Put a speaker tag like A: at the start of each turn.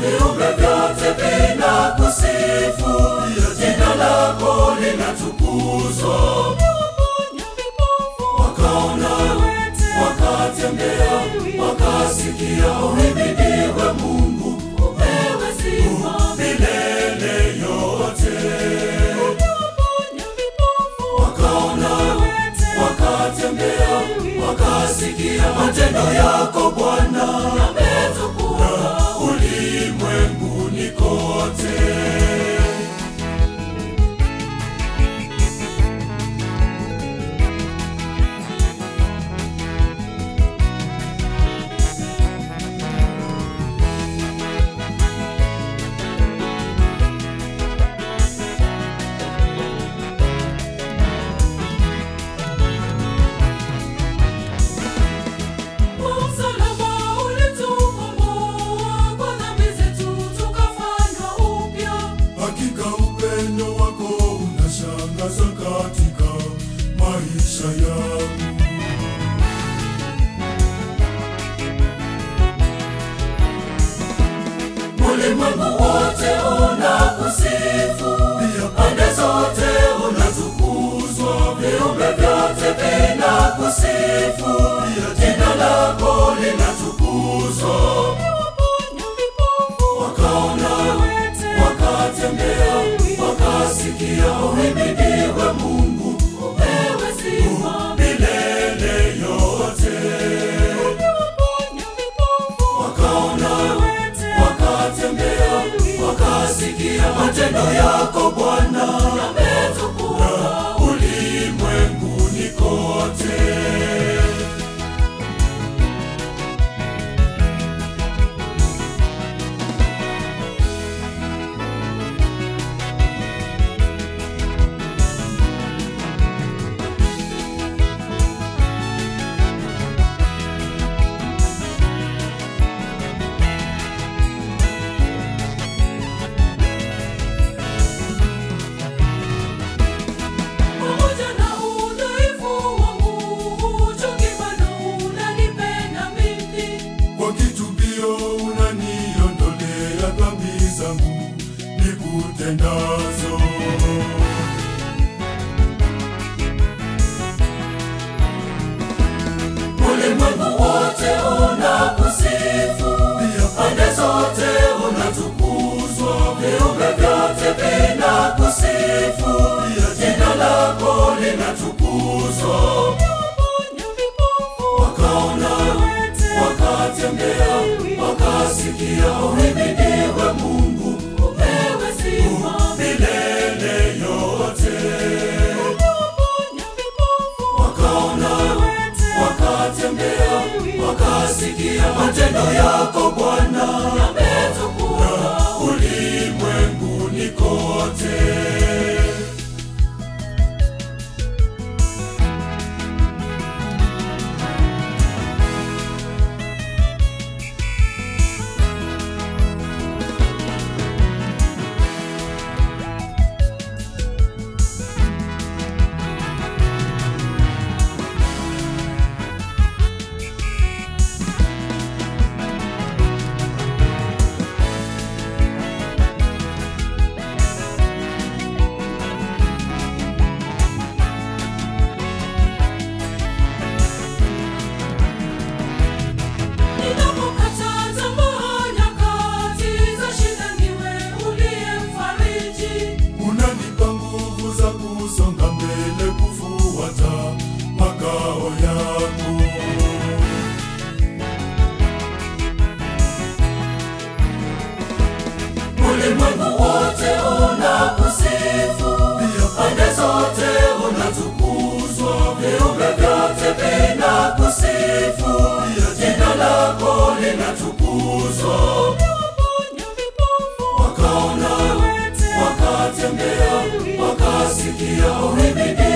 A: viumbe vyote vinakusifu, jina lako linatukuzwa. Wakaona, wakatembea, wakasikia, uhimidiwe Mungu, upewe sifa milele yote. Wakaona, wakatembea, wakasikia, matendo yako Bwana yametukuka ulimwenguni kote. Katika maisha yangu, ulimwengu wote unakusifu, pande zote unatukuzwa, viumbe vyote vinakusifu, jina lako linatukuzwa. Wakaona, wakatembea, wakasikia, uhimidiwe Mungu, upewe sifa milele yote. Wakaona, wakatembea, wakasikia, matendo yako Bwana yametukuka ulimwenguni kote. Unaniondolea dhambi zangu nikutendazo. Ulimwengu wote unakusifu, pande zote unatukuzwa, viumbe vyote vinakusifu, jina lako linatukuzwa. Wakaona, wakatembea, wakasikia, uhimidiwe Mungu, upewe sifa milele yote. Wakaona, wakatembea, wakasikia, matendo yako Bwana yametukuka ulimwenguni kote. Kusonga mbele kufuata makao yako. Ulimwengu wote unakusifu, pande zote unatukuzwa, viumbe vyote vinakusifu, jina lako linatukuzwa. Wakaona, wakatembea, wakasikia, uhimidiwe